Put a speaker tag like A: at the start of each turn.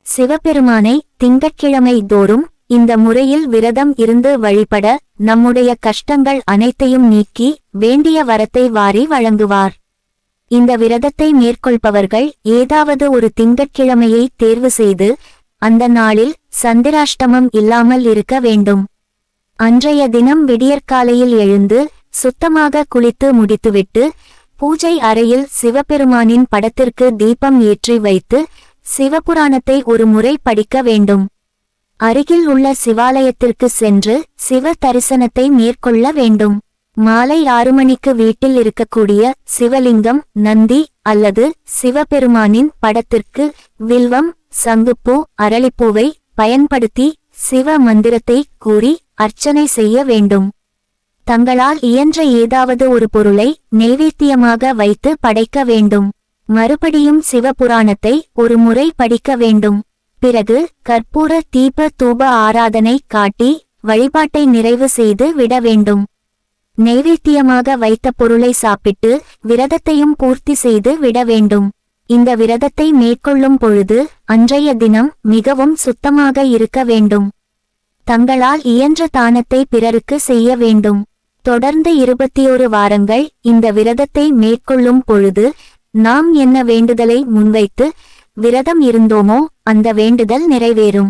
A: சிவபெருமானை திங்கட்கிழமை தோறும் இந்த முறையில் விரதம் இருந்து வழிபட நம்முடைய கஷ்டங்கள் அனைத்தையும் நீக்கி வேண்டிய வரத்தை வாரி வழங்குவார். இந்த விரதத்தை மேற்கொள்பவர்கள் ஏதாவது ஒரு திங்கட்கிழமையை தேர்வு செய்து அந்த நாளில் சந்திராஷ்டமம் இல்லாமல் இருக்க வேண்டும். அன்றைய தினம் விடியற்காலையில் எழுந்து சுத்தமாக குளித்து முடித்துவிட்டு பூஜை அறையில் சிவபெருமானின் படத்திற்கு தீபம் ஏற்றி வைத்து சிவபுராணத்தை ஒரு முறை படிக்க வேண்டும். அருகில் உள்ள சிவாலயத்திற்கு சென்று சிவ தரிசனத்தை மேற்கொள்ள வேண்டும். மாலை 6 மணிக்கு வீட்டில் இருக்கக்கூடிய சிவலிங்கம், நந்தி அல்லது சிவபெருமானின் படத்திற்கு வில்வம், சங்குப்பூ, அரளிப்பூவை பயன்படுத்தி சிவ மந்திரத்தை கூறி அர்ச்சனை செய்ய வேண்டும். தங்களால் இயன்ற ஏதாவது ஒரு பொருளை நைவேத்தியமாக வைத்து படைக்க வேண்டும். மறுபடியும் சிவபுராணத்தை ஒரு முறை படிக்க வேண்டும். பிறகு கற்பூர தீப தூப ஆராதனை காட்டி வழிபாட்டை நிறைவு செய்து விட வேண்டும். நைவேத்தியமாக வைத்த பொருளை சாப்பிட்டு விரதத்தையும் பூர்த்தி செய்து விட வேண்டும். இந்த விரதத்தை மேற்கொள்ளும் பொழுது அன்றைய தினம் மிகவும் சுத்தமாக இருக்க வேண்டும். தங்களால் இயன்ற தானத்தை பிறருக்கு செய்ய வேண்டும். தொடர்ந்து 21 வாரங்கள் இந்த விரதத்தை மேற்கொள்ளும் பொழுது நாம் என்ன வேண்டுதலை முன்வைத்து விரதம் இருந்தோமோ அந்த வேண்டுதல் நிறைவேறும்.